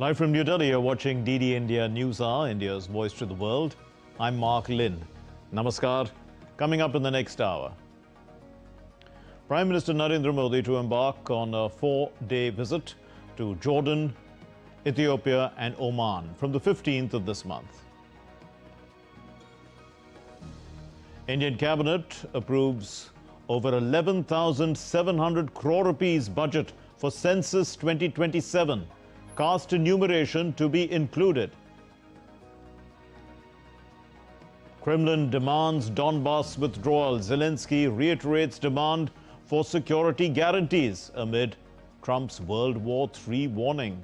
Live from New Delhi, you're watching DD India News Hour, India's voice to the world. I'm Mark Lin. Namaskar. Coming up in the next hour. Prime Minister Narendra Modi to embark on a 4-day visit to Jordan, Ethiopia and Oman from the 15th of this month. Indian Cabinet approves over 11,700 crore rupees budget for Census 2027. Caste enumeration to be included. Kremlin demands Donbas withdrawal. Zelensky reiterates demand for security guarantees amid Trump's World War III warning.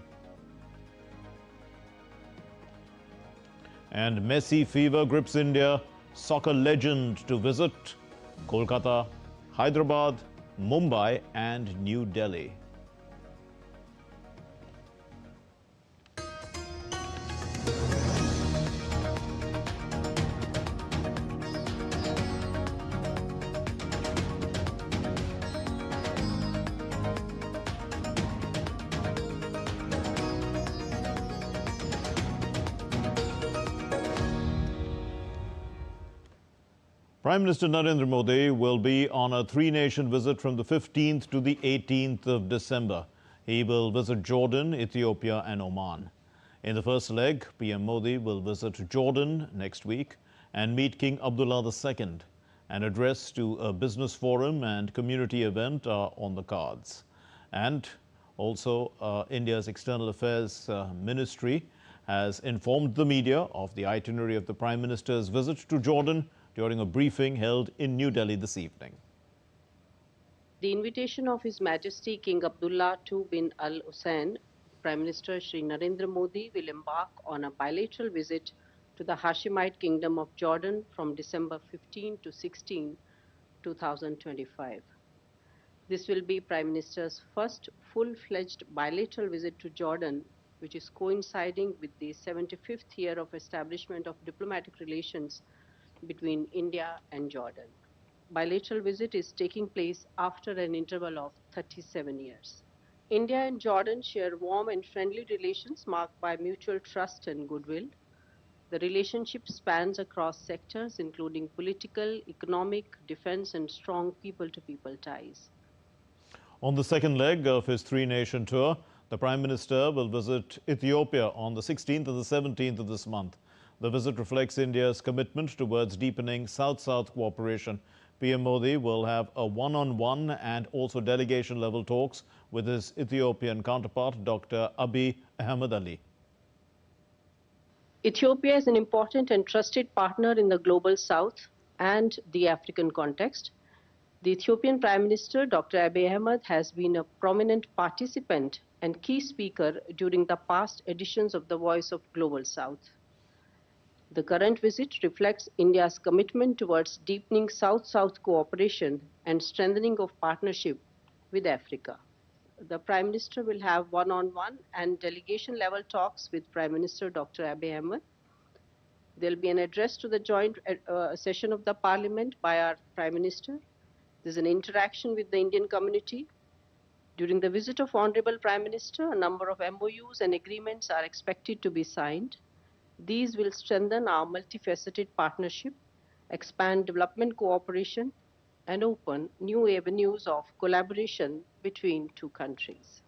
And Messi fever grips India. Soccer legend to visit Kolkata, Hyderabad, Mumbai and New Delhi. Prime Minister Narendra Modi will be on a three-nation visit from the 15th to the 18th of December. He will visit Jordan, Ethiopia and Oman. In the first leg, PM Modi will visit Jordan next week and meet King Abdullah II. An address to a business forum and community event are on the cards. And also, India's External Affairs Ministry has informed the media of the itinerary of the Prime Minister's visit to Jordan during a briefing held in New Delhi this evening. The invitation of His Majesty King Abdullah II bin Al Hussein, Prime Minister Shri Narendra Modi will embark on a bilateral visit to the Hashemite Kingdom of Jordan from December 15 to 16, 2025. This will be Prime Minister's first full-fledged bilateral visit to Jordan, which is coinciding with the 75th year of establishment of diplomatic relations between India and Jordan. Bilateral visit is taking place after an interval of 37 years. India and Jordan share warm and friendly relations marked by mutual trust and goodwill. The relationship spans across sectors including political, economic, defense and strong people-to-people ties. On the second leg of his three-nation tour, the Prime Minister will visit Ethiopia on the 16th and the 17th of this month. The visit reflects India's commitment towards deepening South-South cooperation. PM Modi will have a one-on-one and also delegation-level talks with his Ethiopian counterpart, Dr. Abiy Ahmed Ali. Ethiopia is an important and trusted partner in the global South and the African context. The Ethiopian Prime Minister, Dr. Abiy Ahmed, has been a prominent participant and key speaker during the past editions of the Voice of Global South. The current visit reflects India's commitment towards deepening South-South cooperation and strengthening of partnership with Africa. The Prime Minister will have one-on-one and delegation-level talks with Prime Minister Dr. Abiy Ahmed. There will be an address to the joint session of the Parliament by our Prime Minister. There's an interaction with the Indian community. During the visit of Honorable Prime Minister, a number of MOUs and agreements are expected to be signed. These will strengthen our multifaceted partnership, expand development cooperation, and open new avenues of collaboration between two countries.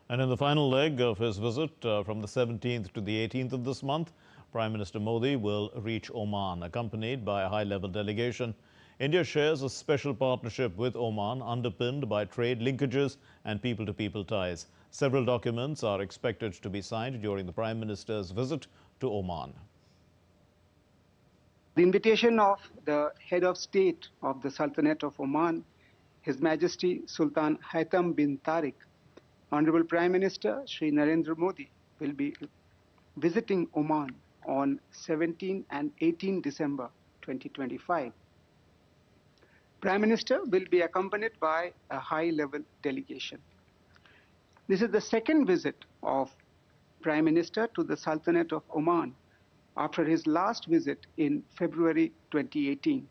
And in the final leg of his visit from the 17th to the 18th of this month, Prime Minister Modi will reach Oman, accompanied by a high-level delegation. India shares a special partnership with Oman underpinned by trade linkages and people-to-people ties. Several documents are expected to be signed during the Prime Minister's visit to Oman. The invitation of the head of state of the Sultanate of Oman, His Majesty Sultan Haitham bin Tariq, Honorable Prime Minister Shri Narendra Modi will be visiting Oman on 17 and 18 December 2025. Prime Minister will be accompanied by a high-level delegation. This is the second visit of Prime Minister to the Sultanate of Oman after his last visit in February 2018.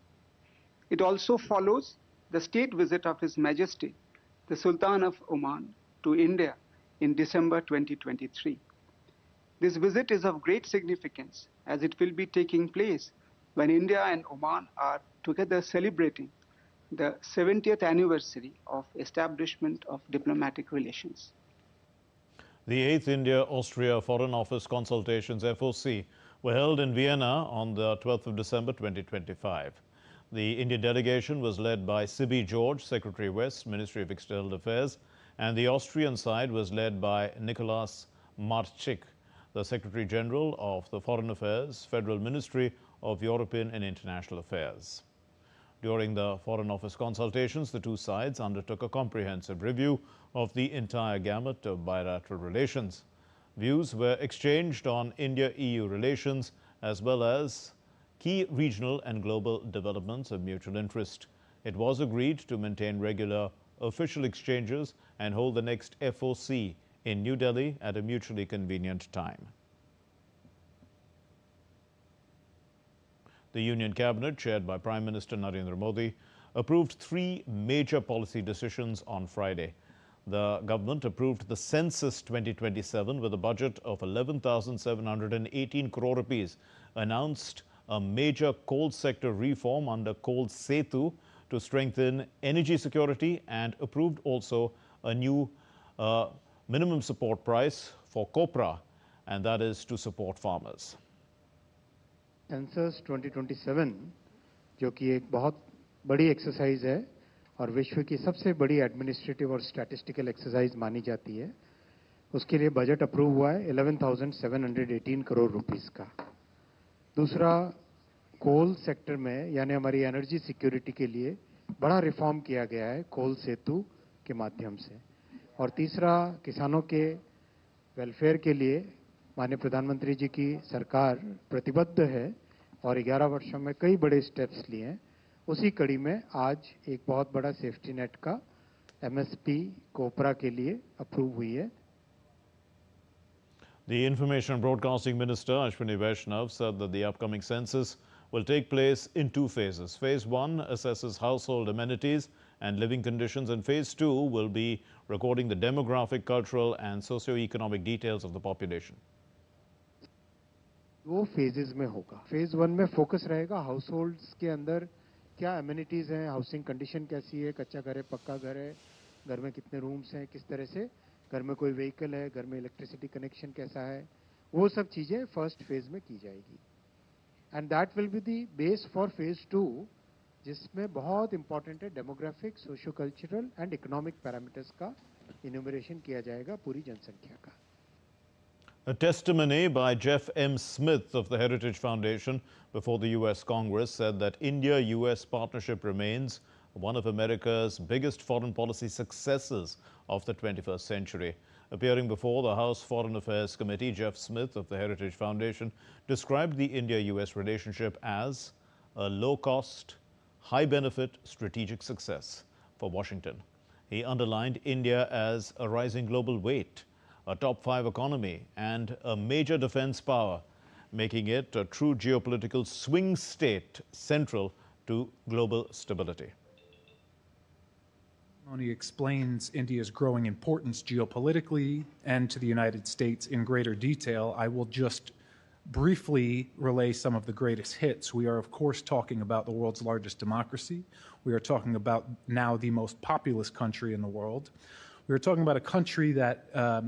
It also follows the state visit of His Majesty, the Sultan of Oman, to India in December 2023. This visit is of great significance as it will be taking place when India and Oman are together celebrating the 70th anniversary of establishment of diplomatic relations. The 8th India-Austria Foreign Office Consultations FOC were held in Vienna on the 12th of December 2025. The Indian delegation was led by Sibi George, Secretary West, Ministry of External Affairs, and the Austrian side was led by Nicolas Marchik, the Secretary General of the Foreign Affairs, Federal Ministry of European and International Affairs. During the Foreign Office consultations, the two sides undertook a comprehensive review of the entire gamut of bilateral relations. Views were exchanged on India-EU relations as well as key regional and global developments of mutual interest. It was agreed to maintain regular official exchanges and hold the next FOC in New Delhi at a mutually convenient time. The Union Cabinet, chaired by Prime Minister Narendra Modi, approved three major policy decisions on Friday. The government approved the Census 2027 with a budget of 11,718 crore rupees, announced a major coal sector reform under Coal Setu to strengthen energy security, and approved also a new minimum support price for copra, and that is to support farmers. Census 2027 जो कि एक बहुत बड़ी exercise है और विश्व की सबसे बड़ी एडमिनिस्ट्रेटिव और स्टैटिस्टिकल एक्सरसाइज मानी जाती है, उसके लिए बजट अप्रूव हुआ है 11,718 करोड़ रुपीस का। दूसरा, कोल सेक्टर में यानी हमारी एनर्जी सिक्योरिटी के लिए बड़ा रिफॉर्म किया गया है कोल सेतु के माध्यम से। और तीसरा, किसानों के वेलफेयर के लिए माननीय प्रधानमंत्री जी की सरकार प्रतिबद्ध है और 11 वर्षों में कई बड़े स्टेप्स लिए हैं। उसी कड़ी में आज एक बहुत बड़ा सेफ्टी नेट का एमएसपी कोपरा के लिए अप्रूव हुई है। The Information and Broadcasting Minister Ashwini Vaishnav said that the upcoming census will take place in two phases. Phase 1 assesses household amenities and living conditions, and Phase 2 will be recording the demographic, cultural and socio-economic details of the population. वो phases में होगा। Phase 1 में focus रहेगा house holds के अंदर क्या amenities हैं, housing condition कैसी है, कच्चा घर है, पक्का घर है, घर में कितने रूम्स हैं, किस तरह से घर में कोई व्हीकल है, घर में इलेक्ट्रिसिटी कनेक्शन कैसा है, वो सब चीजें फर्स्ट फेज में की जाएगी। And that will be the base for phase 2, जिसमें बहुत इंपॉर्टेंट है demographic, socio cultural and economic parameters का इन्यूमरेशन किया जाएगा पूरी जनसंख्या का। A testimony by Jeff M. Smith of the Heritage Foundation before the U.S. Congress said that India-U.S. partnership remains one of America's biggest foreign policy successes of the 21st century. Appearing before the House Foreign Affairs Committee, Jeff Smith of the Heritage Foundation described the India-U.S. relationship as a low-cost, high-benefit strategic success for Washington. He underlined India as a rising global weight, a top 5 economy and a major defense power, making it a true geopolitical swing state central to global stability. He explains India's growing importance geopolitically and to the United States in greater detail. I will just briefly relay some of the greatest hits. We are, of course, talking about the world's largest democracy. We are talking about now the most populous country in the world. We are talking about a country that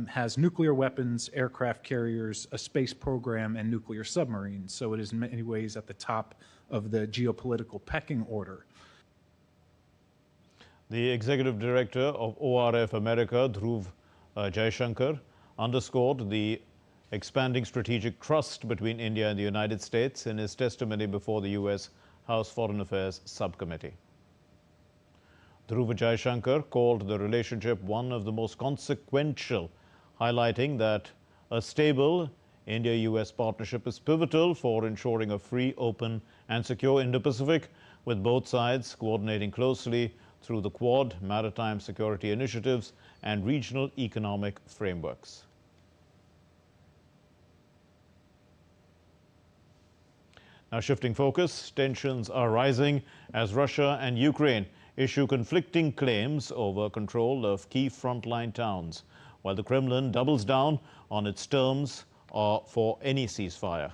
has nuclear weapons, aircraft carriers, a space program, and nuclear submarines. So it is in many ways at the top of the geopolitical pecking order. The Executive Director of ORF America, Dhruv Jaishankar, underscored the expanding strategic trust between India and the United States in his testimony before the U.S. House Foreign Affairs Subcommittee. Dhruv Jaishankar called the relationship one of the most consequential, highlighting that a stable India-US partnership is pivotal for ensuring a free, open and secure Indo-Pacific, with both sides coordinating closely through the Quad, maritime security initiatives and regional economic frameworks. Now shifting focus, tensions are rising as Russia and Ukraine issue conflicting claims over control of key frontline towns, while the Kremlin doubles down on its terms for any ceasefire.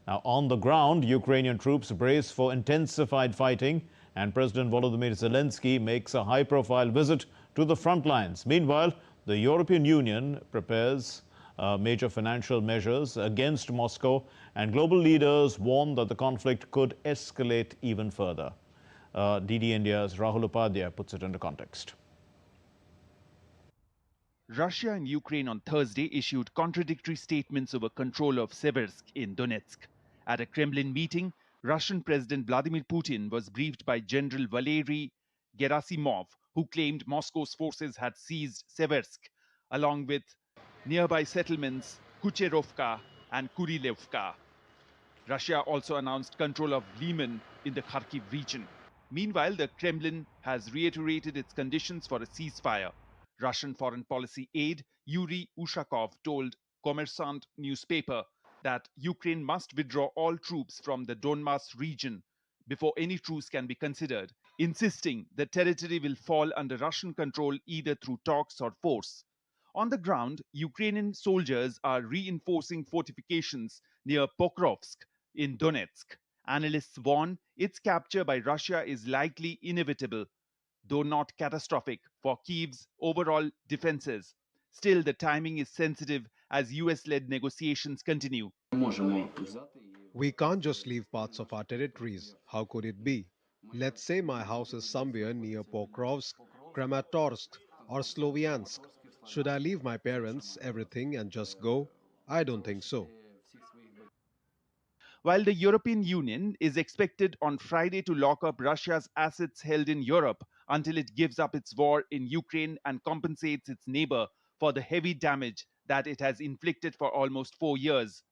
Now, on the ground, Ukrainian troops brace for intensified fighting, and President Volodymyr Zelensky makes a high-profile visit to the front lines. Meanwhile, the European Union prepares major financial measures against Moscow, and global leaders warn that the conflict could escalate even further. DD India's Rahul Upadhyay puts it into context. Russia and Ukraine on Thursday issued contradictory statements over control of Seversk in Donetsk. At a Kremlin meeting, Russian President Vladimir Putin was briefed by General Valery Gerasimov, who claimed Moscow's forces had seized Seversk, along with nearby settlements Kucherovka and Kurilevka. Russia also announced control of Liman in the Kharkiv region. Meanwhile, the Kremlin has reiterated its conditions for a ceasefire. Russian foreign policy aide Yuri Ushakov told Kommersant newspaper that Ukraine must withdraw all troops from the Donbas region before any truce can be considered, insisting the territory will fall under Russian control either through talks or force. On the ground, Ukrainian soldiers are reinforcing fortifications near Pokrovsk in Donetsk. Analysts warn its capture by Russia is likely inevitable, though not catastrophic, for Kyiv's overall defenses. Still, the timing is sensitive as US-led negotiations continue. We can't just leave parts of our territories. How could it be? Let's say my house is somewhere near Pokrovsk, Kramatorsk, or Sloviansk. Should I leave my parents, everything, and just go? I don't think so. While the European Union is expected on Friday to lock up Russia's assets held in Europe until it gives up its war in Ukraine and compensates its neighbor for the heavy damage that it has inflicted for almost 4 years.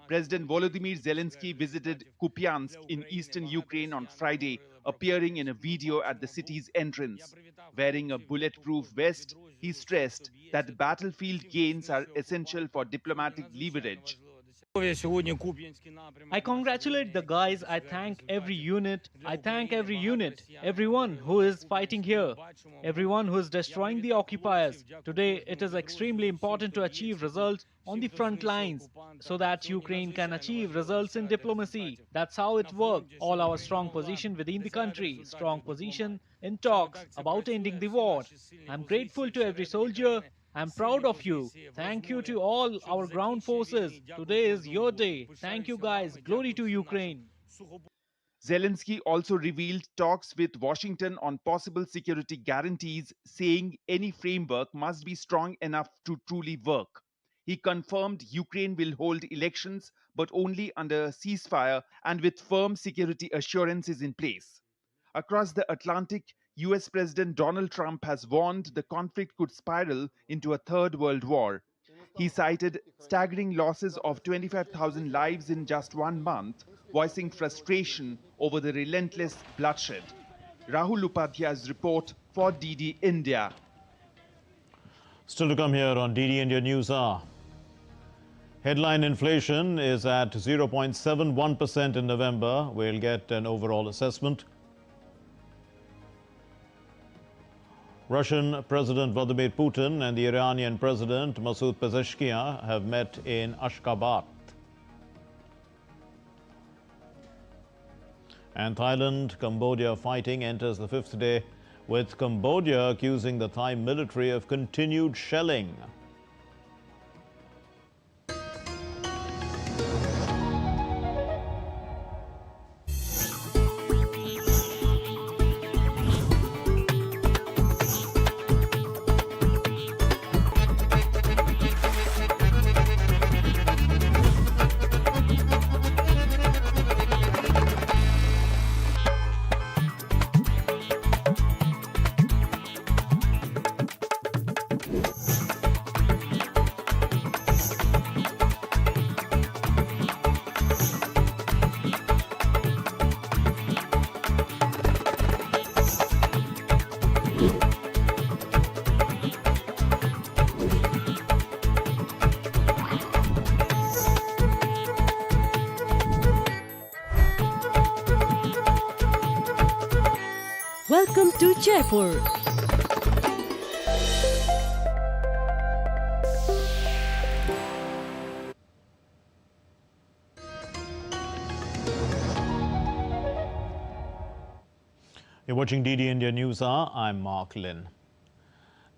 President Volodymyr Zelensky visited Kupiansk in eastern Ukraine on Friday, appearing in a video at the city's entrance. Wearing a bulletproof vest, he stressed that battlefield gains are essential for diplomatic leverage. I congratulate the guys. I thank every unit. Everyone who is fighting here. Everyone who is destroying the occupiers. Today, it is extremely important to achieve results on the front lines so that Ukraine can achieve results in diplomacy. That's how it works. All our strong position within the country, strong position in talks about ending the war. I'm grateful to every soldier. I'm proud of you. Thank you to all our ground forces. Today is your day. Thank you guys. Glory to Ukraine. Zelensky also revealed talks with Washington on possible security guarantees, saying any framework must be strong enough to truly work. He confirmed Ukraine will hold elections, but only under a ceasefire and with firm security assurances in place. Across the Atlantic, US President Donald Trump has warned the conflict could spiral into a third world war. He cited staggering losses of 25,000 lives in just 1 month, voicing frustration over the relentless bloodshed. Rahul Upadhyay's report for DD India. Still to come here on DD India News Hour. Headline inflation is at 0.71% in November. We'll get an overall assessment. Russian President Vladimir Putin and the Iranian President Masoud Pezeshkian have met in Ashgabat. And Thailand-Cambodia fighting enters the 5th day, with Cambodia accusing the Thai military of continued shelling. Welcome to Jaipur. You're watching DD India News Hour. I'm Mark Lynn.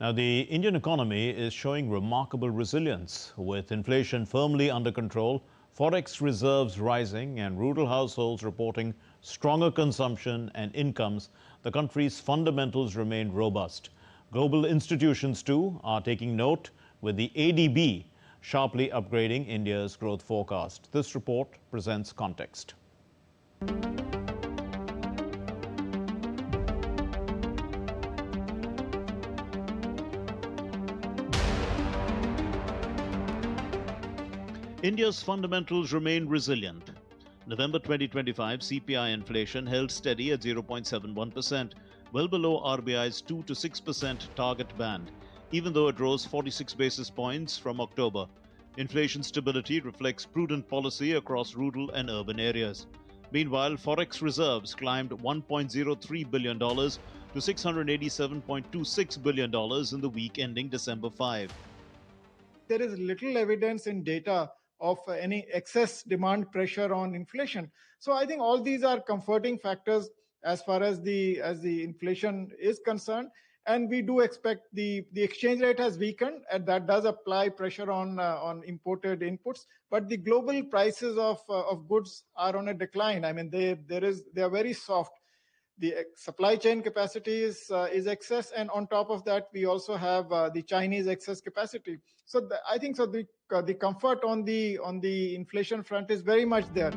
Now, the Indian economy is showing remarkable resilience, with inflation firmly under control, forex reserves rising, and rural households reporting stronger consumption and incomes. The country's fundamentals remain robust. Global institutions, too, are taking note, with the ADB sharply upgrading India's growth forecast. This report presents context. India's fundamentals remain resilient. November 2025 CPI inflation held steady at 0.71%, well below RBI's 2 to 6% target band, even though it rose 46 basis points from October. Inflation stability reflects prudent policy across rural and urban areas. Meanwhile, forex reserves climbed $1.03 billion to $687.26 billion in the week ending December 5. There is little evidence in data of any excess demand pressure on inflation. So I think all these are comforting factors as far as the inflation is concerned. And we do expect the exchange rate has weakened, and that does apply pressure on imported inputs. But the global prices of goods are on a decline. I mean, they are very soft. The supply chain capacity is excess, and on top of that, we also have the Chinese excess capacity. So I think so. The comfort on the inflation front is very much there.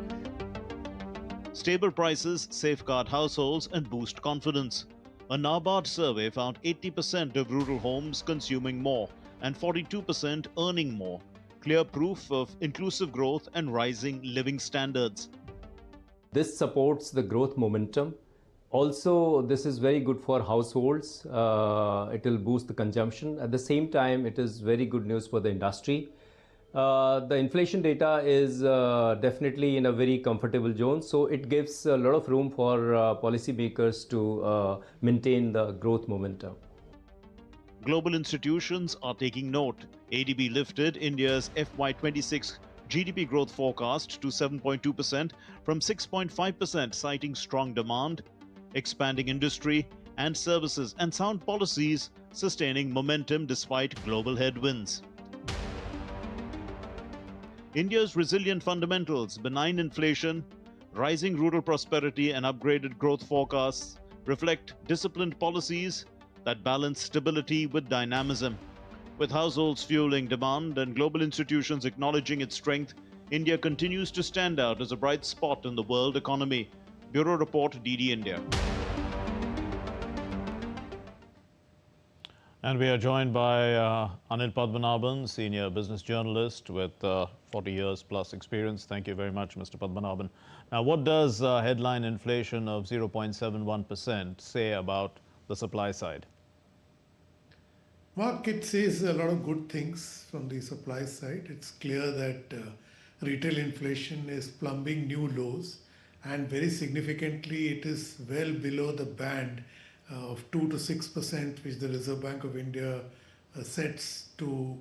Stable prices safeguard households and boost confidence. A NABARD survey found 80% of rural homes consuming more and 42% earning more. Clear proof of inclusive growth and rising living standards. This supports the growth momentum. Also, this is very good for households. It will boost the consumption. At the same time, it is very good news for the industry. The inflation data is definitely in a very comfortable zone, so it gives a lot of room for policymakers to maintain the growth momentum. Global institutions are taking note. ADB lifted India's FY26 GDP growth forecast to 7.2% from 6.5%, citing strong demand, expanding industry and services, and sound policies sustaining momentum despite global headwinds. India's resilient fundamentals, benign inflation, rising rural prosperity, and upgraded growth forecasts reflect disciplined policies that balance stability with dynamism. With households fueling demand and global institutions acknowledging its strength, India continues to stand out as a bright spot in the world economy. Bureau Report, DD India. And we are joined by Anil Padmanabhan, senior business journalist with 40 years plus experience. Thank you very much, Mr. Padmanabhan. Now, what does headline inflation of 0.71% say about the supply side? Mark, it says a lot of good things from the supply side. It's clear that retail inflation is plumbing new lows, and very significantly, it is well below the band of 2 to 6%, which the Reserve Bank of India sets to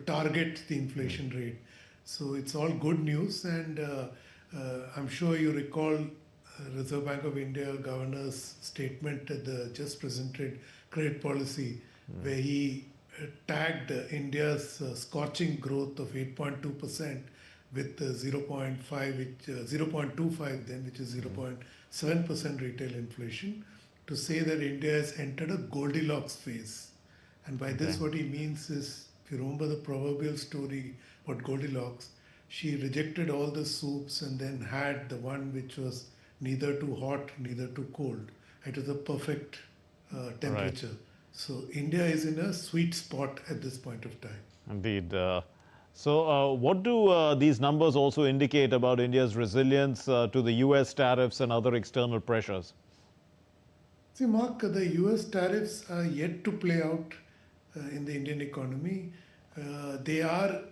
target the inflation rate. So it's all good news, and I'm sure you recall Reserve Bank of India Governor's statement at the just presented credit policy, where he tagged India's scorching growth of 8.2% with 0.25 then, which is 0.7% retail inflation, to say that India has entered a Goldilocks phase. And by this, what he means is, if you remember the proverbial story about Goldilocks, she rejected all the soups and then had the one which was neither too hot, neither too cold. It was a perfect temperature. Right. So India is in a sweet spot at this point of time. Indeed. So what do these numbers also indicate about India's resilience to the US tariffs and other external pressures? See, Mark, the US tariffs are yet to play out in the Indian economy. They are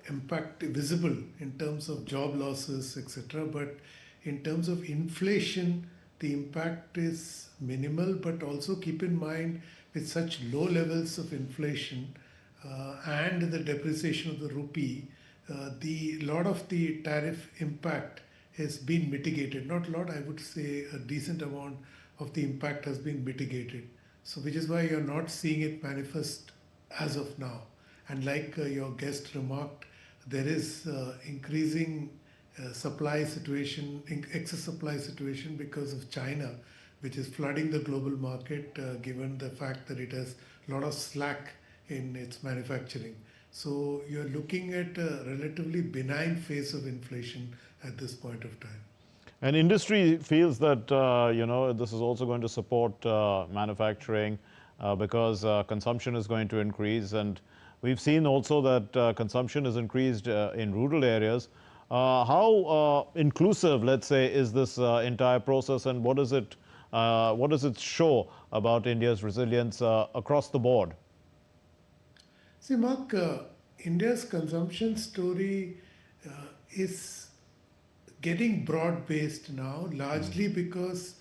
visible in terms of job losses, etc. But in terms of inflation, the impact is minimal. But also keep in mind, with such low levels of inflation and the depreciation of the rupee, lot of the tariff impact has been mitigated. Not a lot, I would say a decent amount of the impact has been mitigated. So which is why you're not seeing it manifest as of now. And like your guest remarked, there is increasing supply situation, excess supply situation because of China, which is flooding the global market given the fact that it has a lot of slack in its manufacturing. So you're looking at a relatively benign phase of inflation at this point of time. And industry feels that, this is also going to support manufacturing because consumption is going to increase. And we've seen also that consumption is increased in rural areas. How inclusive, let's say, is this entire process, and what does it show about India's resilience across the board? See, Mark, India's consumption story is getting broad-based now, largely because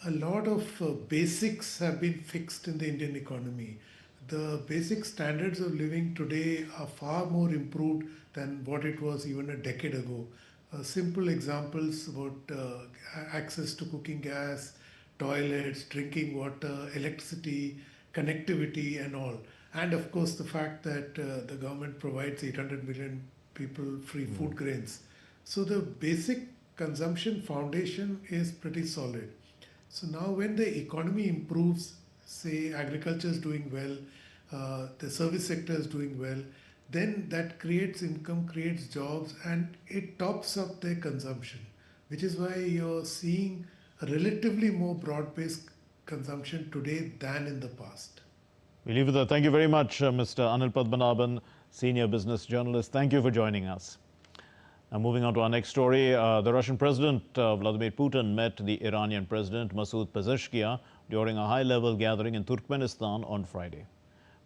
a lot of basics have been fixed in the Indian economy. The basic standards of living today are far more improved than what it was even a decade ago. Simple examples about access to cooking gas, toilets, drinking water, electricity, connectivity and all. And of course the fact that the government provides 800 million people free food grains. So the basic consumption foundation is pretty solid. So now when the economy improves, say agriculture is doing well, the service sector is doing well, then that creates income, creates jobs, and it tops up their consumption, which is why you're seeing a relatively more broad-based consumption today than in the past. We leave it there. Thank you very much, Mr. Anil Padmanabhan, senior business journalist. Thank you for joining us. Now, moving on to our next story, the Russian President Vladimir Putin met the Iranian President Masoud Pezeshkian during a high-level gathering in Turkmenistan on Friday.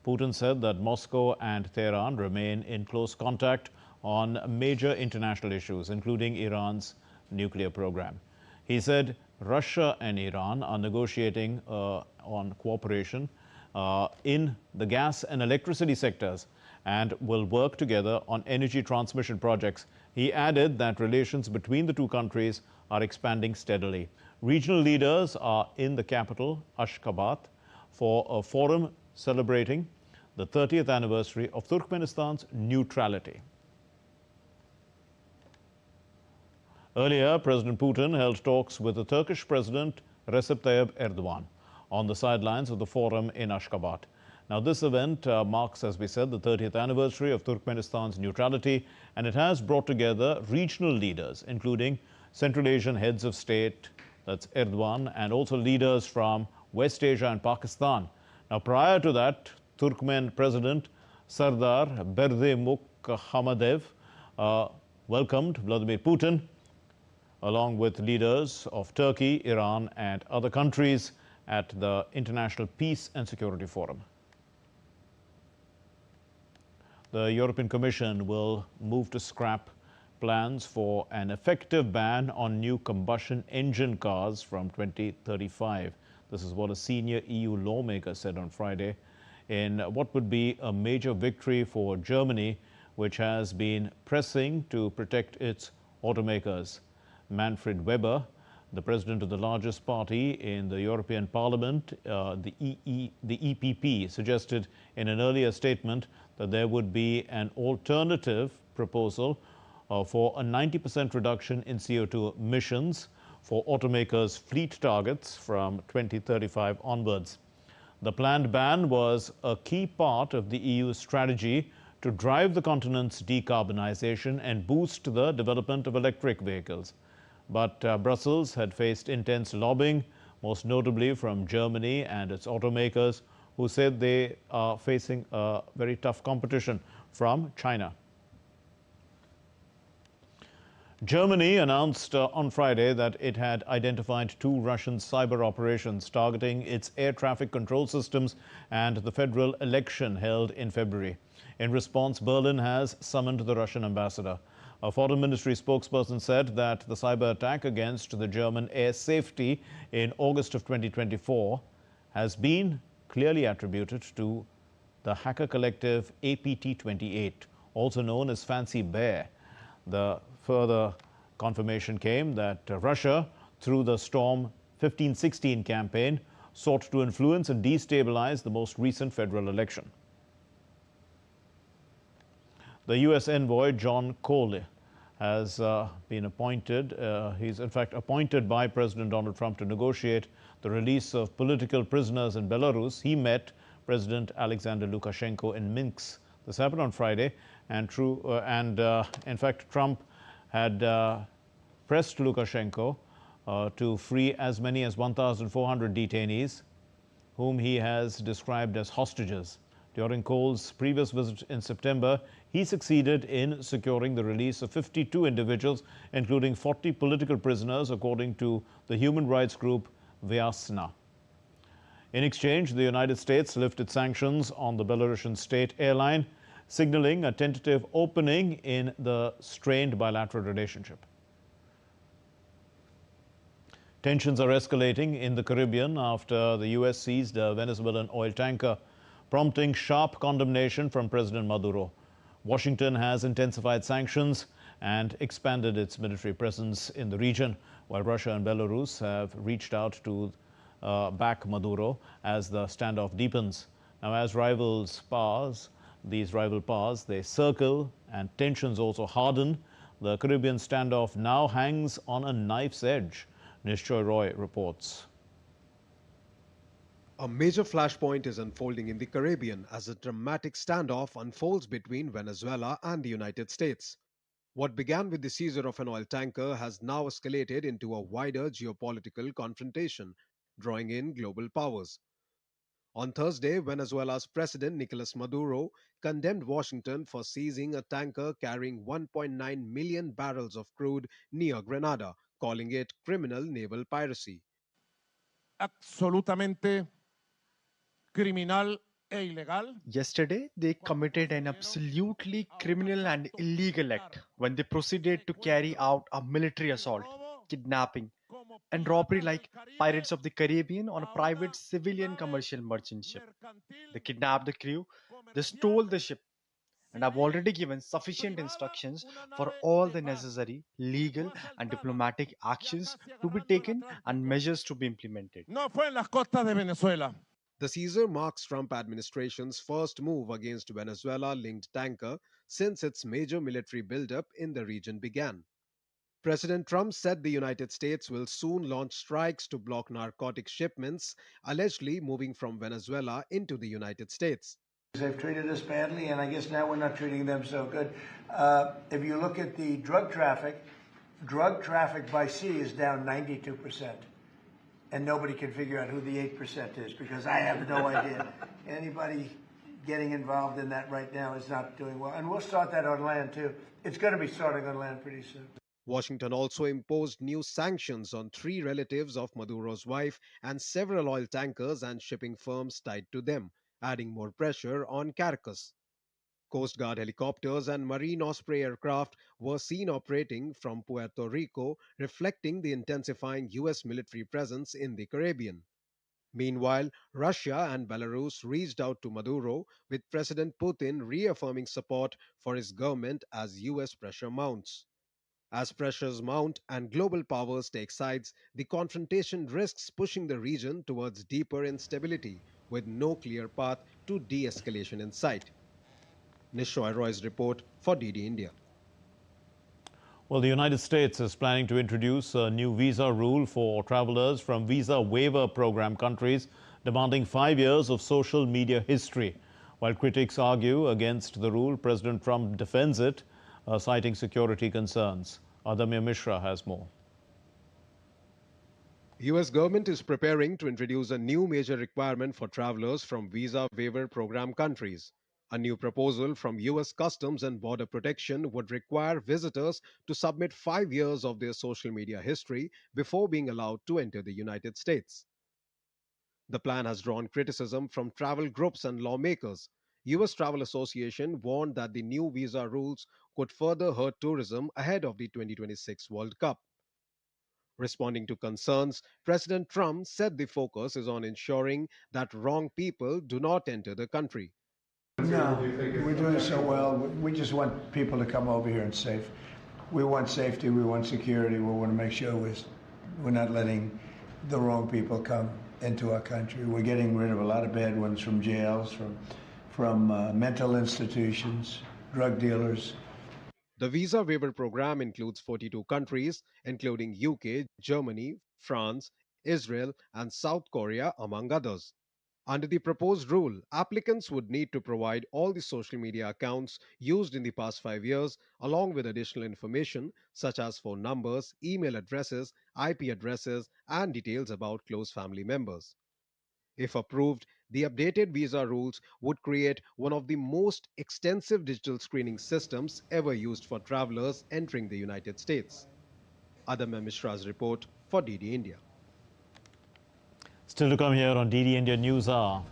Putin said that Moscow and Tehran remain in close contact on major international issues, including Iran's nuclear program. He said Russia and Iran are negotiating on cooperation in the gas and electricity sectors and will work together on energy transmission projects. He added that relations between the two countries are expanding steadily. Regional leaders are in the capital, Ashgabat, for a forum celebrating the 30th anniversary of Turkmenistan's neutrality. Earlier, President Putin held talks with the Turkish President Recep Tayyip Erdogan on the sidelines of the forum in Ashgabat. Now, this event marks, as we said, the 30th anniversary of Turkmenistan's neutrality, and it has brought together regional leaders, including Central Asian heads of state, that's Erdogan, and also leaders from West Asia and Pakistan. Now, prior to that, Turkmen President Sardar Berdimuhamedov welcomed Vladimir Putin, along with leaders of Turkey, Iran, and other countries at the International Peace and Security Forum. The European Commission will move to scrap plans for an effective ban on new combustion engine cars from 2035. This is what a senior EU lawmaker said on Friday in what would be a major victory for Germany, which has been pressing to protect its automakers. Manfred Weber, the president of the largest party in the European Parliament, the EPP, suggested in an earlier statement that there would be an alternative proposal for a 90% reduction in CO2 emissions for automakers' fleet targets from 2035 onwards. The planned ban was a key part of the EU's strategy to drive the continent's decarbonization and boost the development of electric vehicles. But Brussels had faced intense lobbying, most notably from Germany and its automakers, who said they are facing a very tough competition from China. Germany announced on Friday that it had identified 2 Russian cyber operations targeting its air traffic control systems and the federal election held in February. In response, Berlin has summoned the Russian ambassador. A Foreign Ministry spokesperson said that the cyber attack against the German air safety in August of 2024 has been clearly attributed to the hacker collective APT28, also known as Fancy Bear. The further confirmation came that Russia, through the Storm 1516 campaign sought to influence and destabilize the most recent federal election. The U.S. envoy John Cole has been appointed. He's in fact appointed by President Donald Trump to negotiate the release of political prisoners in Belarus. He met President Alexander Lukashenko in Minsk. This happened on Friday, and in fact Trump had pressed Lukashenko to free as many as 1,400 detainees, whom he has described as hostages. During Cole's previous visit in September, he succeeded in securing the release of 52 individuals, including 40 political prisoners, according to the human rights group Vyasna. In exchange, the United States lifted sanctions on the Belarusian state airline, signaling a tentative opening in the strained bilateral relationship. Tensions are escalating in the Caribbean after the U.S. seized a Venezuelan oil tanker, prompting sharp condemnation from President Maduro. Washington has intensified sanctions and expanded its military presence in the region, while Russia and Belarus have reached out to back Maduro as the standoff deepens. Now, as these rival powers, they circle and tensions also harden. The Caribbean standoff now hangs on a knife's edge. Nishchoy Roy reports. A major flashpoint is unfolding in the Caribbean as a dramatic standoff unfolds between Venezuela and the United States. What began with the seizure of an oil tanker has now escalated into a wider geopolitical confrontation, drawing in global powers. On Thursday, Venezuela's President Nicolas Maduro condemned Washington for seizing a tanker carrying 1.9 million barrels of crude near Grenada, calling it criminal naval piracy. Absolutamente criminal e ilegal. Yesterday, they committed an absolutely criminal and illegal act when they proceeded to carry out a military assault, kidnapping, and robbery like Pirates of the Caribbean on a private civilian commercial merchant ship. They kidnapped the crew, they stole the ship, and I've already given sufficient instructions for all the necessary legal and diplomatic actions to be taken and measures to be implemented. No fue en las costas de Venezuela. The seizure marks Trump administration's first move against Venezuela-linked tanker since its major military buildup in the region began. President Trump said the United States will soon launch strikes to block narcotic shipments allegedly moving from Venezuela into the United States. They've treated us badly, and I guess now we're not treating them so good. If you look at the drug traffic by sea is down 92%. And nobody can figure out who the 8% is because I have no idea. Anybody getting involved in that right now is not doing well. And we'll start that on land, too. It's going to be starting on land pretty soon. Washington also imposed new sanctions on 3 relatives of Maduro's wife and several oil tankers and shipping firms tied to them, adding more pressure on Caracas. Coast Guard helicopters and Marine Osprey aircraft were seen operating from Puerto Rico, reflecting the intensifying U.S. military presence in the Caribbean. Meanwhile, Russia and Belarus reached out to Maduro, with President Putin reaffirming support for his government as U.S. pressure mounts. As pressures mount and global powers take sides, the confrontation risks pushing the region towards deeper instability, with no clear path to de-escalation in sight. Nishchoy Roy's report for DD India. Well, the United States is planning to introduce a new visa rule for travelers from visa waiver program countries, demanding 5 years of social media history. While critics argue against the rule, President Trump defends it, citing security concerns. Adamya Mishra has more. U.S. government is preparing to introduce a new major requirement for travelers from visa waiver program countries. A new proposal from U.S. Customs and Border Protection would require visitors to submit 5 years of their social media history before being allowed to enter the United States. The plan has drawn criticism from travel groups and lawmakers. U.S. Travel Association warned that the new visa rules could further hurt tourism ahead of the 2026 World Cup. Responding to concerns, President Trump said the focus is on ensuring that wrong people do not enter the country. No, we're doing so well. We just want people to come over here and safe. We want safety, we want security, we want to make sure we're not letting the wrong people come into our country. We're getting rid of a lot of bad ones from jails, from mental institutions, drug dealers. The visa waiver program includes 42 countries, including UK, Germany, France, Israel, and South Korea, among others. Under the proposed rule, applicants would need to provide all the social media accounts used in the past 5 years, along with additional information such as phone numbers, email addresses, IP addresses, and details about close family members. If approved, the updated visa rules would create one of the most extensive digital screening systems ever used for travelers entering the United States. Adamya Mishra's report for DD India. Still to come here on DD India News Hour.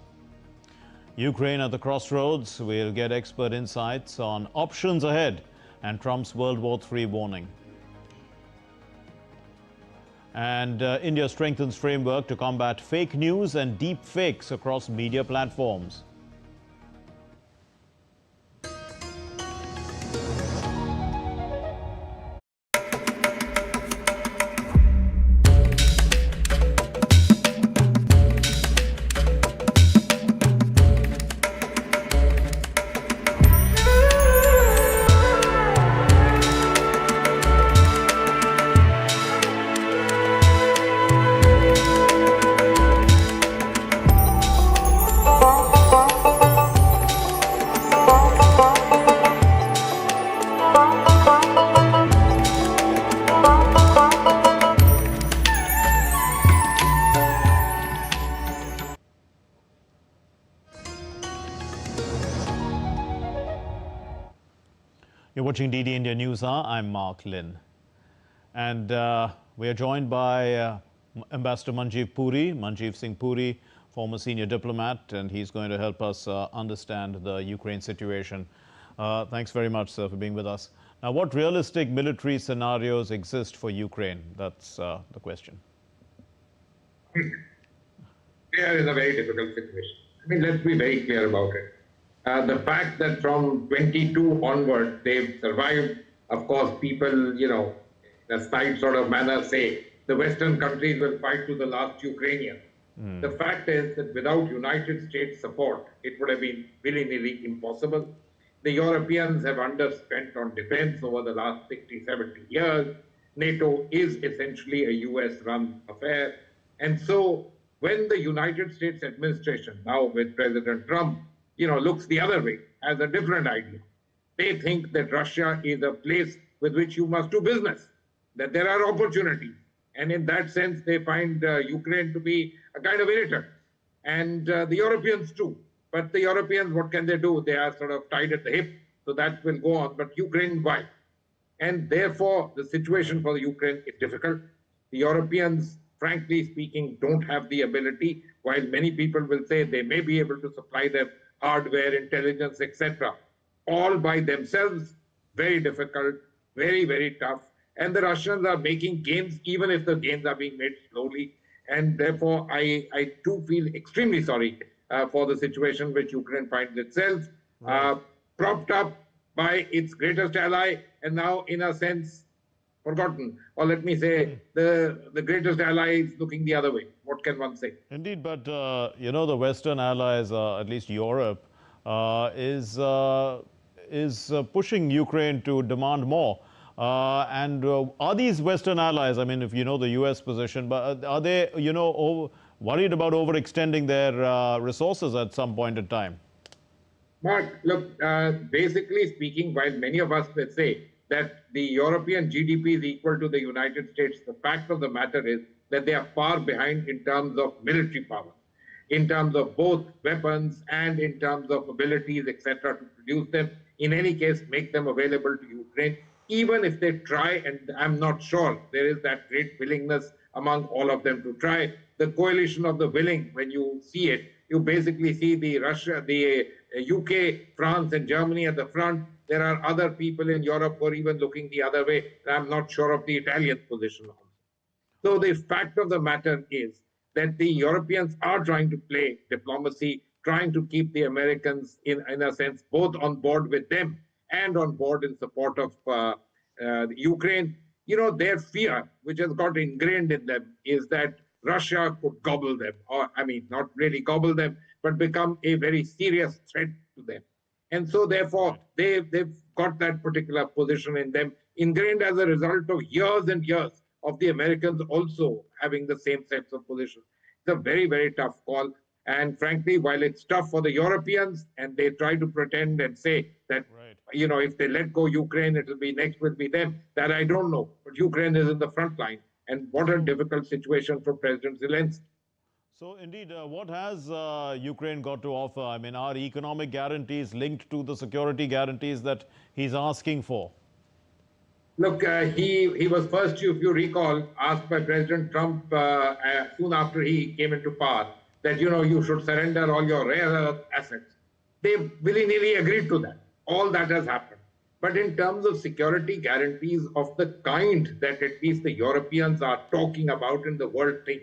Ukraine at the crossroads. We'll get expert insights on options ahead and Trump's World War III warning. And India strengthens framework to combat fake news and deep fakes across media platforms. You're watching DD India News Hour. I'm Mark Lynn. And we are joined by Ambassador Manjeev Puri, Manjeev Singh Puri, former senior diplomat, and he's going to help us understand the Ukraine situation. Thanks very much, sir, for being with us. Now, what realistic military scenarios exist for Ukraine? That's the question. They are in a very difficult situation. I mean, let's be very clear about it. The fact that from 22 onward, they've survived, of course, people, in a snide sort of manner say, the Western countries will fight to the last Ukrainian. The fact is that without United States support, it would have been willy-nilly impossible. The Europeans have underspent on defense over the last 60, 70 years. NATO is essentially a US-run affair. And so when the United States administration, now with President Trump, looks the other way, has a different idea. They think that Russia is a place with which you must do business, that there are opportunities. And in that sense, they find Ukraine to be a kind of irritant. And the Europeans too. But the Europeans, what can they do? They are sort of tied at the hip, so that will go on. But Ukraine, why? And therefore, the situation for the Ukraine is difficult. The Europeans, frankly speaking, don't have the ability, while many people will say they may be able to supply them hardware, intelligence, etc. All by themselves, very difficult, very, very tough. And the Russians are making gains, even if the gains are being made slowly. And therefore, I too feel extremely sorry for the situation which Ukraine finds itself, propped up by its greatest ally, and now, in a sense, forgotten. Or let me say, the greatest ally is looking the other way. What can one say? Indeed, but the Western allies, at least Europe, is pushing Ukraine to demand more. And are these Western allies, I mean, if you know the US position, but are they, worried about overextending their resources at some point in time? Mark, look, basically speaking, while many of us may say that the European GDP is equal to the United States, the fact of the matter is that they are far behind in terms of military power, in terms of both weapons and in terms of abilities, etc., to produce them. In any case, make them available to Ukraine, even if they try, and I'm not sure there is that great willingness among all of them to try. The coalition of the willing, when you see it, you basically see the UK, France, and Germany at the front. There are other people in Europe who are even looking the other way. I'm not sure of the Italian position. So the fact of the matter is that the Europeans are trying to play diplomacy, trying to keep the Americans, in a sense, both on board with them and on board in support of Ukraine. Their fear, which has got ingrained in them, is that Russia could gobble them, or I mean, not really gobble them, but become a very serious threat to them. And so, therefore, they've got that particular position in them, ingrained as a result of years and years of the Americans also having the same sets of positions. It's a very, very tough call. And frankly, while it's tough for the Europeans, and they try to pretend and say that, you know, if they let go Ukraine, it'll be next will be them, that I don't know. But Ukraine is in the front line. And what a difficult situation for President Zelensky. So, indeed, what has Ukraine got to offer? I mean, are economic guarantees linked to the security guarantees that he's asking for? Look, he was first, if you recall, asked by President Trump soon after he came into power that, you know, you should surrender all your rare earth assets. They willy-nilly agreed to that. All that has happened. But in terms of security guarantees of the kind that at least the Europeans are talking about in the world thing,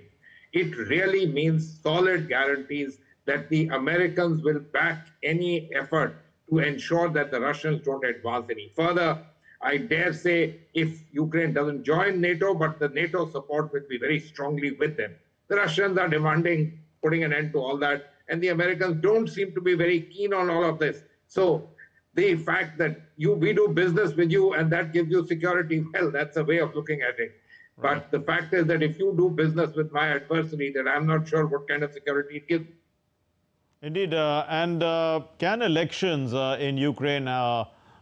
it really means solid guarantees that the Americans will back any effort to ensure that the Russians don't advance any further. I dare say if Ukraine doesn't join NATO, but the NATO support will be very strongly with them. The Russians are demanding putting an end to all that, and the Americans don't seem to be very keen on all of this. So the fact that we do business with you and that gives you security, well, that's a way of looking at it. Right. But the fact is that if you do business with my adversary, that I'm not sure what kind of security it gives. Indeed, can elections in Ukraine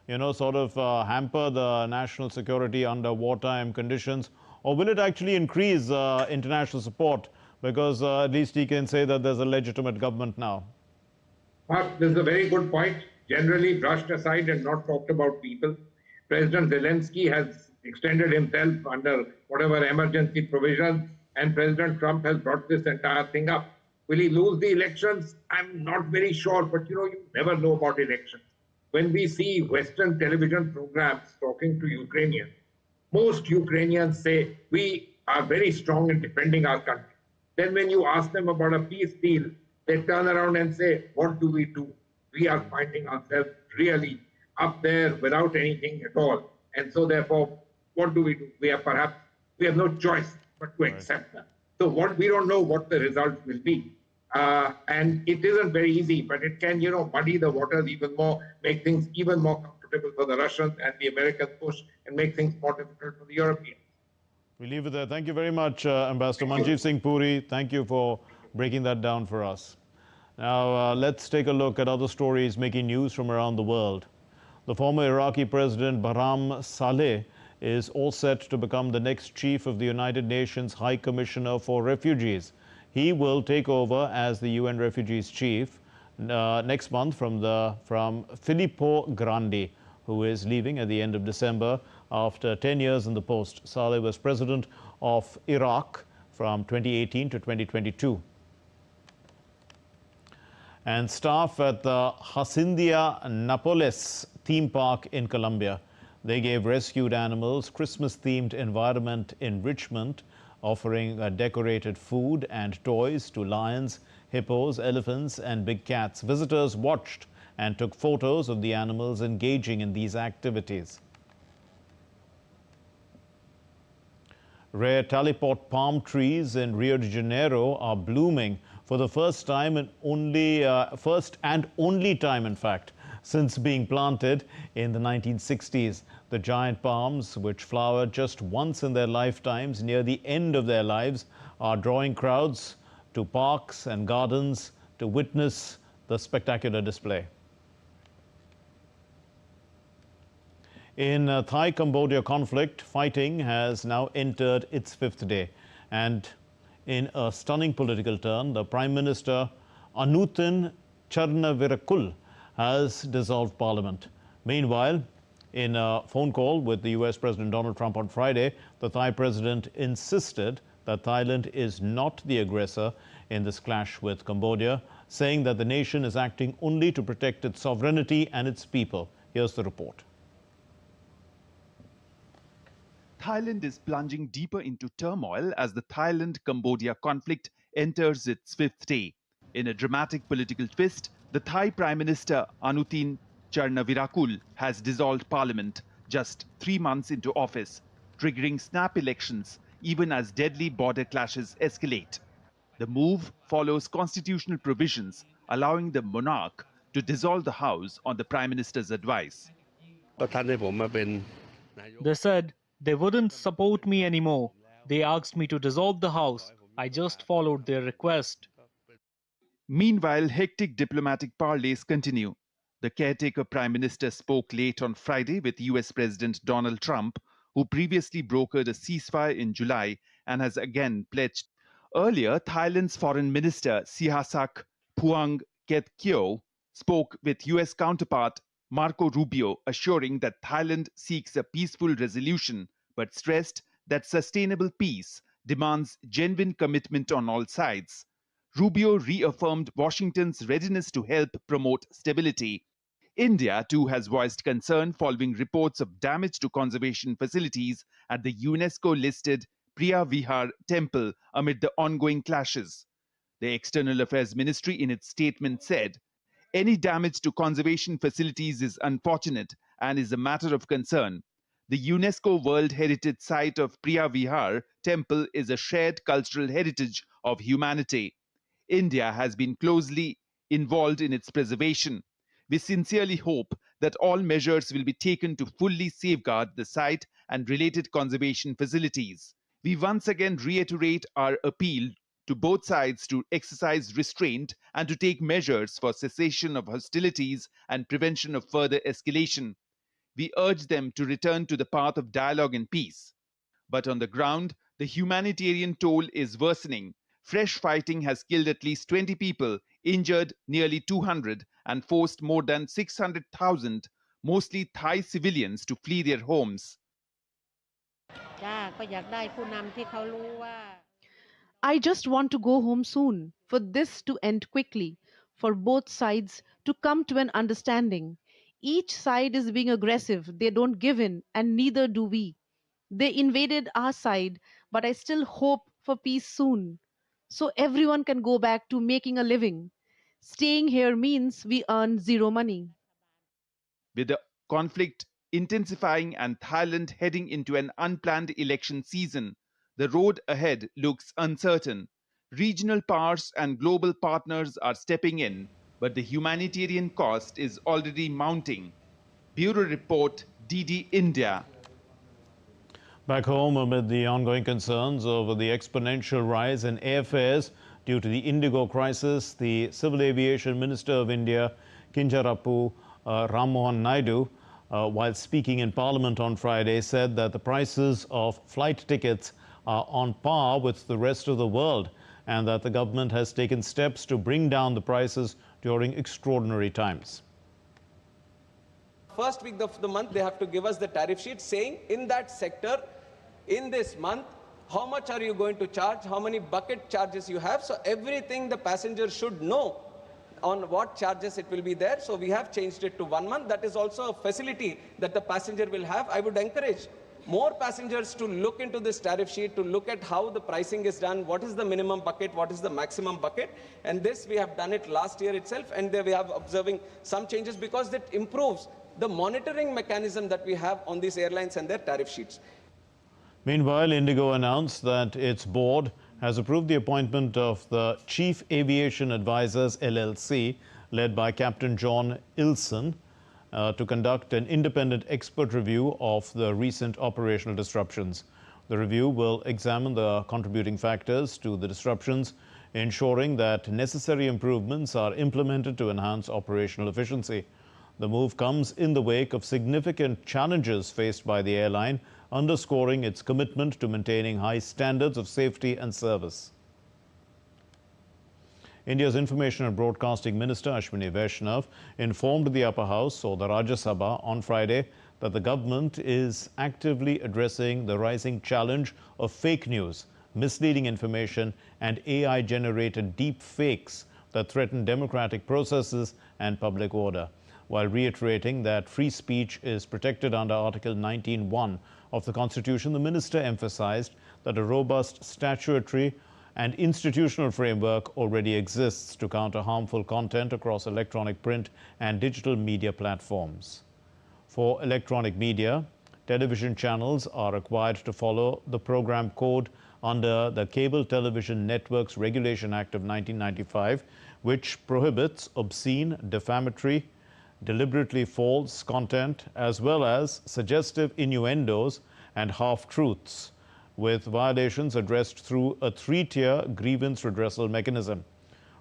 you know, sort of hamper the national security under wartime conditions, or will it actually increase international support? Because at least he can say that there's a legitimate government now. This is a very good point. Generally brushed aside and not talked about people. President Zelensky has extended himself under whatever emergency provisions, and President Trump has brought this entire thing up. Will he lose the elections? I'm not very sure, but you know, you never know about elections. When we see Western television programs talking to Ukrainians, most Ukrainians say, we are very strong in defending our country. Then when you ask them about a peace deal, they turn around and say, what do we do? We are finding ourselves really up there without anything at all. And so therefore, what do? We have no choice but to accept that. So we don't know what the result will be. And it isn't very easy, but it can, you know, muddy the waters even more, make things even more comfortable for the Russians and the Americans push, and make things more difficult for the Europeans. We leave it there. Thank you very much, Ambassador Manjeev Singh Puri. Thank you for breaking that down for us. Now, let's take a look at other stories making news from around the world. The former Iraqi President Barham Saleh is all set to become the next chief of the United Nations High Commissioner for Refugees. He will take over as the UN Refugees Chief next month from Filippo Grandi, who is leaving at the end of December after 10 years in the post. Saleh was president of Iraq from 2018 to 2022. And staff at the Hacienda Napoles theme park in Colombia, they gave rescued animals Christmas-themed environment enrichment, offering decorated food and toys to lions, hippos, elephants and big cats. Visitors watched and took photos of the animals engaging in these activities. Rare talipot palm trees in Rio de Janeiro are blooming for the first and only time, in fact, since being planted in the 1960s. The giant palms, which flower just once in their lifetimes near the end of their lives, are drawing crowds to parks and gardens to witness the spectacular display. In Thai-Cambodia conflict, fighting has now entered its 5th day. And in a stunning political turn, the Prime Minister Anutin Charnvirakul has dissolved Parliament. Meanwhile, in a phone call with the US President Donald Trump on Friday, the Thai president insisted that Thailand is not the aggressor in this clash with Cambodia, saying that the nation is acting only to protect its sovereignty and its people. Here's the report. Thailand is plunging deeper into turmoil as the Thailand-Cambodia conflict enters its 5th day. In a dramatic political twist, the Thai Prime Minister Anutin Charnvirakul has dissolved parliament just 3 months into office, triggering snap elections even as deadly border clashes escalate. The move follows constitutional provisions allowing the monarch to dissolve the House on the Prime Minister's advice. They said they wouldn't support me anymore. They asked me to dissolve the House. I just followed their request. Meanwhile, hectic diplomatic parleys continue. The caretaker Prime Minister spoke late on Friday with US President Donald Trump, who previously brokered a ceasefire in July and has again pledged. Earlier, Thailand's Foreign Minister Sihasak Phuangketkeow spoke with US counterpart Marco Rubio, assuring that Thailand seeks a peaceful resolution, but stressed that sustainable peace demands genuine commitment on all sides. Rubio reaffirmed Washington's readiness to help promote stability. India, too, has voiced concern following reports of damage to conservation facilities at the UNESCO-listed Priya Vihar temple amid the ongoing clashes. The External Affairs Ministry, in its statement, said, "Any damage to conservation facilities is unfortunate and is a matter of concern. The UNESCO World Heritage Site of Priya Vihar temple is a shared cultural heritage of humanity. India has been closely involved in its preservation. We sincerely hope that all measures will be taken to fully safeguard the site and related conservation facilities. We once again reiterate our appeal to both sides to exercise restraint and to take measures for cessation of hostilities and prevention of further escalation. We urge them to return to the path of dialogue and peace." But on the ground, the humanitarian toll is worsening. Fresh fighting has killed at least 20 people, injured nearly 200, and forced more than 600,000, mostly Thai civilians, to flee their homes. I just want to go home soon, for this to end quickly, for both sides to come to an understanding. Each side is being aggressive, they don't give in, and neither do we. They invaded our side, but I still hope for peace soon, so everyone can go back to making a living. Staying here means we earn zero money. With the conflict intensifying and Thailand heading into an unplanned election season, the road ahead looks uncertain. Regional powers and global partners are stepping in, but the humanitarian cost is already mounting. Bureau Report, DD India. Back home, amid the ongoing concerns over the exponential rise in airfares due to the indigo crisis, the Civil Aviation Minister of India, Kinjarapu Rammohan Naidu, while speaking in Parliament on Friday, said that the prices of flight tickets are on par with the rest of the world and that the government has taken steps to bring down the prices during extraordinary times. First week of the month, they have to give us the tariff sheet saying in that sector, in this month, how much are you going to charge, how many bucket charges you have. So everything the passenger should know on what charges it will be there. So we have changed it to 1 month. That is also a facility that the passenger will have. I would encourage more passengers to look into this tariff sheet, to look at how the pricing is done, what is the minimum bucket, what is the maximum bucket. And this, we have done it last year itself, and there we have observing some changes because it improves the monitoring mechanism that we have on these airlines and their tariff sheets. Meanwhile, Indigo announced that its board has approved the appointment of the Chief Aviation Advisors LLC, led by Captain John Ilson, to conduct an independent expert review of the recent operational disruptions. The review will examine the contributing factors to the disruptions, ensuring that necessary improvements are implemented to enhance operational efficiency. The move comes in the wake of significant challenges faced by the airline, underscoring its commitment to maintaining high standards of safety and service. India's Information and Broadcasting Minister Ashwini Vaishnav informed the Upper House, or the Rajya Sabha, on Friday that the government is actively addressing the rising challenge of fake news, misleading information and AI-generated deep fakes that threaten democratic processes and public order. While reiterating that free speech is protected under Article 19(1) of the Constitution, the minister emphasized that a robust statutory and institutional framework already exists to counter harmful content across electronic, print and digital media platforms. For electronic media, Television channels are required to follow the program code under the Cable Television Networks Regulation Act of 1995, which prohibits obscene, defamatory, deliberately false content as well as suggestive innuendos and half-truths, with violations addressed through a three-tier grievance redressal mechanism.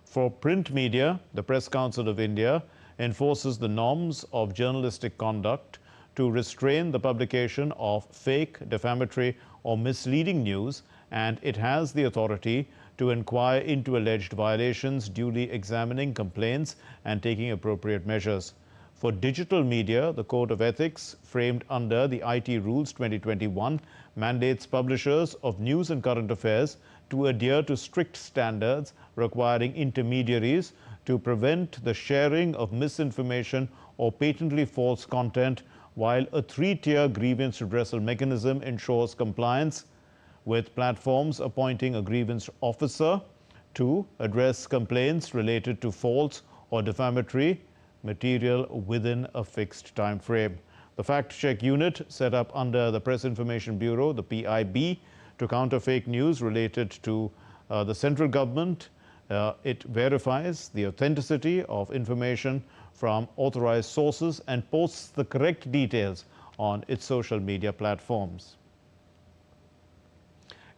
For print media, the Press Council of India enforces the norms of journalistic conduct to restrain the publication of fake, defamatory or misleading news, and it has the authority to inquire into alleged violations, duly examining complaints and taking appropriate measures. For digital media, the Code of Ethics, framed under the IT Rules 2021, mandates publishers of news and current affairs to adhere to strict standards requiring intermediaries to prevent the sharing of misinformation or patently false content, while a three-tier grievance redressal mechanism ensures compliance, with platforms appointing a grievance officer to address complaints related to false or defamatory material within a fixed time frame. The fact-check unit set up under the Press Information Bureau, the PIB, to counter fake news related to the central government. It verifies the authenticity of information from authorized sources and posts the correct details on its social media platforms.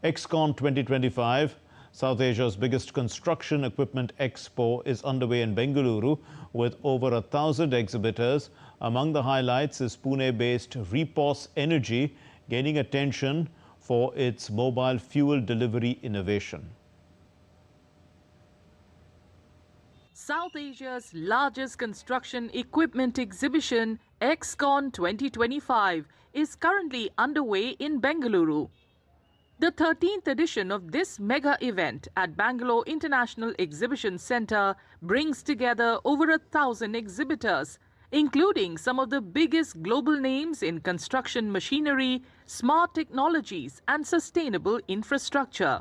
ExCon 2025, South Asia's biggest construction equipment expo, is underway in Bengaluru with over 1,000 exhibitors. Among the highlights is Pune-based Repos Energy gaining attention for its mobile fuel delivery innovation. South Asia's largest construction equipment exhibition, ExCon 2025, is currently underway in Bengaluru. The 13th edition of this mega event at Bangalore International Exhibition Centre brings together over 1,000 exhibitors, including some of the biggest global names in construction machinery, smart technologies and sustainable infrastructure.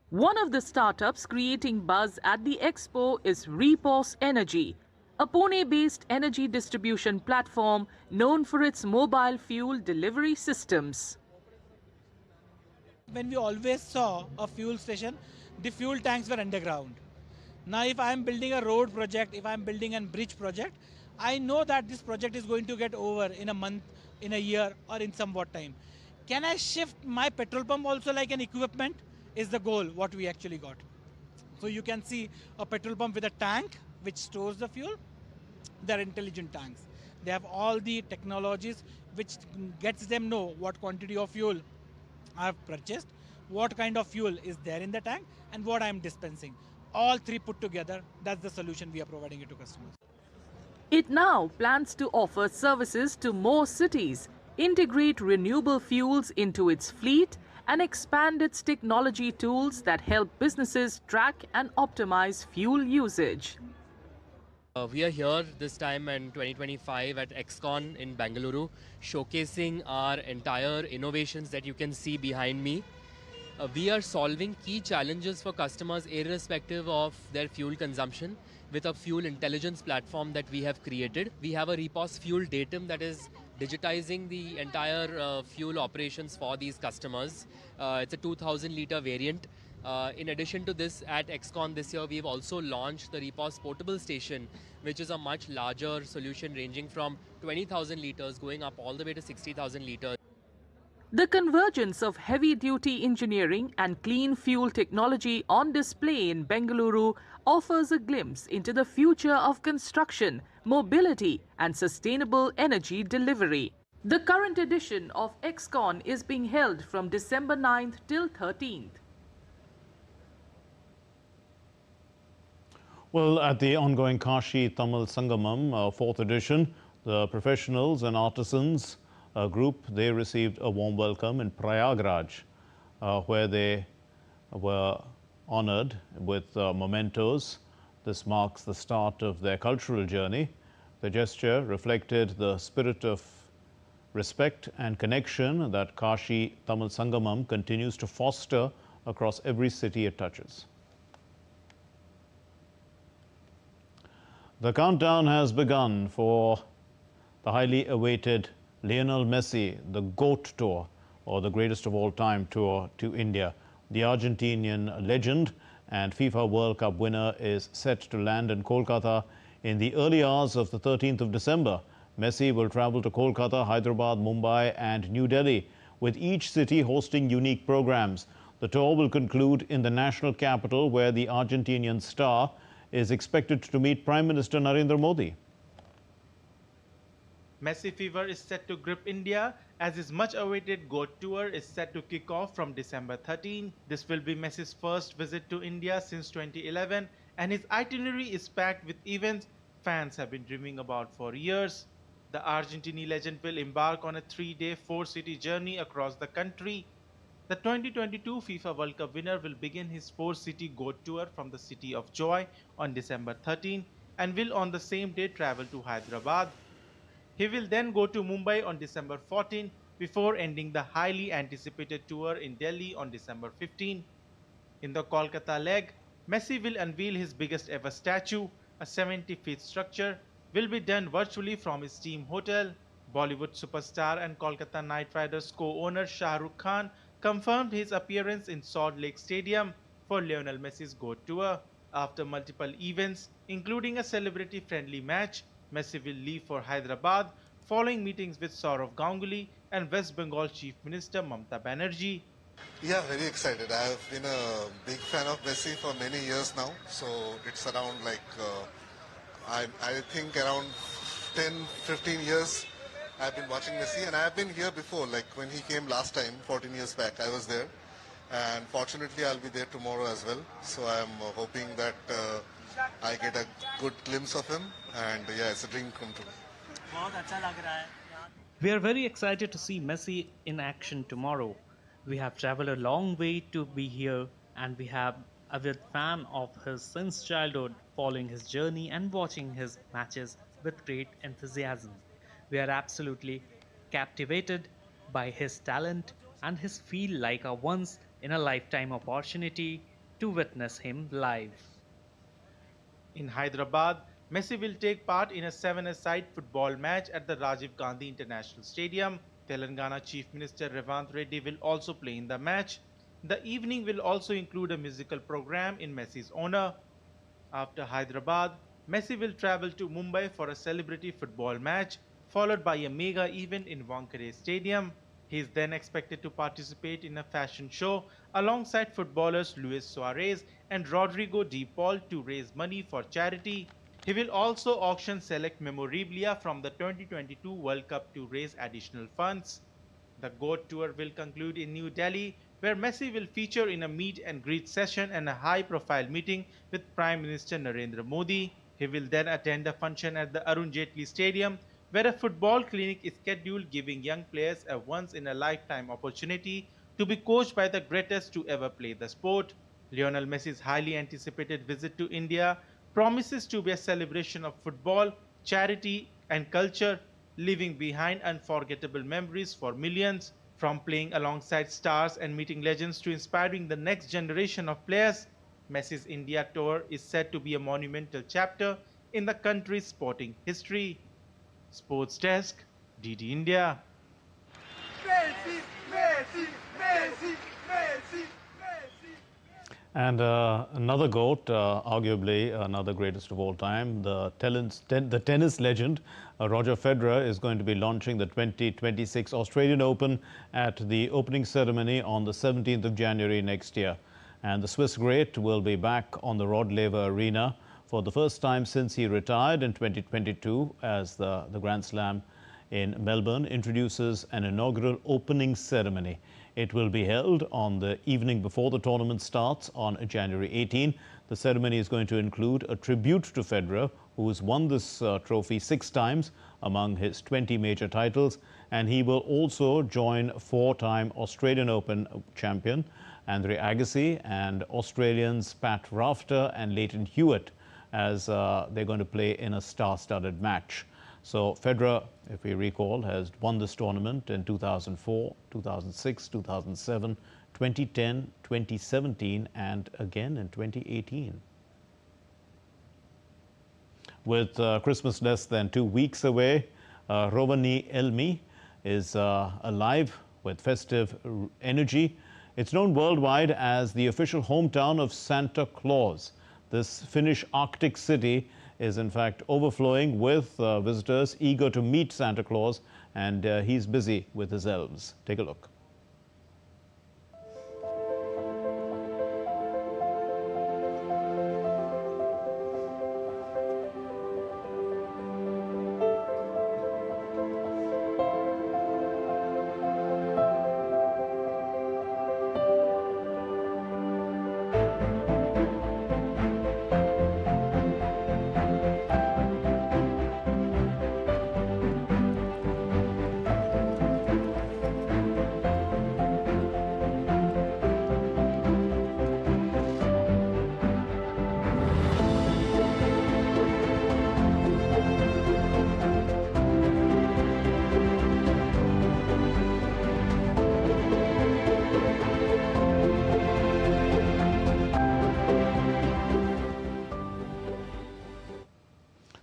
One of the startups creating buzz at the expo is Repos Energy, a Pune-based energy distribution platform known for its mobile fuel delivery systems. When we always saw a fuel station, the fuel tanks were underground. Now if I am building a road project, if I am building a bridge project, I know that this project is going to get over in a month, in a year or in somewhat time. Can I shift my petrol pump also like an equipment? Is the goal what we actually got. So you can see a petrol pump with a tank which stores the fuel. They're intelligent tanks. They have all the technologies which gets them know what quantity of fuel I have purchased, what kind of fuel is there in the tank and what I am dispensing. All three put together, that's the solution we are providing it to customers. It now plans to offer services to more cities, integrate renewable fuels into its fleet and expand its technology tools that help businesses track and optimize fuel usage. We are here this time in 2025 at ExCon in Bengaluru, showcasing our entire innovations that you can see behind me. We are solving key challenges for customers irrespective of their fuel consumption with a fuel intelligence platform that we have created. We have a Repos Fuel Datum that is digitizing the entire fuel operations for these customers. It's a 2,000 litre variant. In addition to this, at ExCon this year, we've also launched the Repos Portable Station, which is a much larger solution ranging from 20,000 litres going up all the way to 60,000 litres. The convergence of heavy-duty engineering and clean fuel technology on display in Bengaluru offers a glimpse into the future of construction, mobility and sustainable energy delivery. The current edition of ExCon is being held from December 9th till 13th. Well, at the ongoing Kashi Tamil Sangamam, 4th edition, the professionals and artisans group, they received a warm welcome in Prayagraj, where they were honored with mementos. This marks the start of their cultural journey. The gesture reflected the spirit of respect and connection that Kashi Tamil Sangamam continues to foster across every city it touches. The countdown has begun for the highly awaited Lionel Messi, the GOAT Tour, or the greatest of all time tour, to India. The Argentinian legend and FIFA World Cup winner is set to land in Kolkata in the early hours of the 13th of December. Messi will travel to Kolkata, Hyderabad, Mumbai and New Delhi, with each city hosting unique programs. The tour will conclude in the national capital, where the Argentinian star is expected to meet Prime Minister Narendra Modi. Messi fever is set to grip India as his much-awaited GOAT tour is set to kick off from December 13. This will be Messi's first visit to India since 2011, and his itinerary is packed with events fans have been dreaming about for years. The Argentine legend will embark on a 3-day, 4-city journey across the country. The 2022 FIFA World Cup winner will begin his 4-city GOAT tour from the city of Joy on December 13 and will on the same day travel to Hyderabad. He will then go to Mumbai on December 14 before ending the highly anticipated tour in Delhi on December 15. In the Kolkata leg, Messi will unveil his biggest ever statue, a 70-feet structure, will be done virtually from his team hotel. Bollywood superstar and Kolkata Knight Riders co-owner Shah Rukh Khan confirmed his appearance in Salt Lake Stadium for Lionel Messi's GOAT tour. After multiple events, including a celebrity-friendly match, Messi will leave for Hyderabad following meetings with Saurav Ganguly and West Bengal Chief Minister Mamata Banerjee. Yeah, very excited. I have been a big fan of Messi for many years now. So it's around like, I think around 10, 15 years I've been watching Messi, and I have been here before, like when he came last time, 14 years back, I was there. And fortunately I'll be there tomorrow as well. So I'm hoping that I get a good glimpse of him, and yeah, it's a dream come true. We are very excited to see Messi in action tomorrow. We have traveled a long way to be here, and we have a avid fan of his since childhood, following his journey and watching his matches with great enthusiasm. We are absolutely captivated by his talent and his feel like a once-in-a-lifetime opportunity to witness him live. In Hyderabad, Messi will take part in a 7-a-side football match at the Rajiv Gandhi International Stadium. Telangana Chief Minister Revant Reddy will also play in the match. The evening will also include a musical program in Messi's honor. After Hyderabad, Messi will travel to Mumbai for a celebrity football match, followed by a mega event in Wankhede Stadium. He is then expected to participate in a fashion show alongside footballers Luis Suarez and Rodrigo de Paul to raise money for charity. He will also auction select memorabilia from the 2022 World Cup to raise additional funds. The GOAT tour will conclude in New Delhi, where Messi will feature in a meet and greet session and a high-profile meeting with Prime Minister Narendra Modi. He will then attend a function at the Arun Jaitley Stadium, where a football clinic is scheduled, giving young players a once-in-a-lifetime opportunity to be coached by the greatest to ever play the sport. Lionel Messi's highly anticipated visit to India promises to be a celebration of football, charity and culture, leaving behind unforgettable memories for millions. From playing alongside stars and meeting legends to inspiring the next generation of players, Messi's India tour is said to be a monumental chapter in the country's sporting history. Sports Desk, DD India. Messi, Messi, Messi, Messi. And another GOAT, arguably another greatest of all time, the tennis legend Roger Federer is going to be launching the 2026 Australian Open at the opening ceremony on the 17th of January next year. And the Swiss great will be back on the Rod Laver Arena for the first time since he retired in 2022, as the Grand Slam in Melbourne introduces an inaugural opening ceremony. It will be held on the evening before the tournament starts on January 18. The ceremony is going to include a tribute to Federer, who has won this trophy 6 times among his 20 major titles, and he will also join 4-time Australian Open champion Andre Agassi and Australians Pat Rafter and Leighton Hewitt, as they're going to play in a star-studded match. So Federer, if we recall, has won this tournament in 2004, 2006, 2007, 2010, 2017 and again in 2018. With Christmas less than 2 weeks away, Rovani Elmi is alive with festive energy. It's known worldwide as the official hometown of Santa Claus. This Finnish Arctic city is in fact overflowing with visitors eager to meet Santa Claus, and he's busy with his elves. Take a look.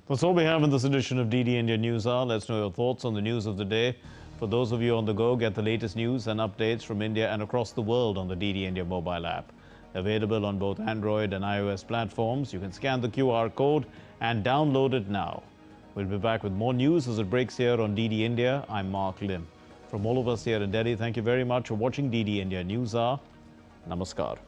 That's all we have in this edition of DD India News Hour. Let's know your thoughts on the news of the day. For those of you on the go, get the latest news and updates from India and across the world on the DD India mobile app. Available on both Android and iOS platforms. You can scan the QR code and download it now. We'll be back with more news as it breaks here on DD India. I'm Mark Lim. From all of us here in Delhi, thank you very much for watching DD India News Hour. Namaskar.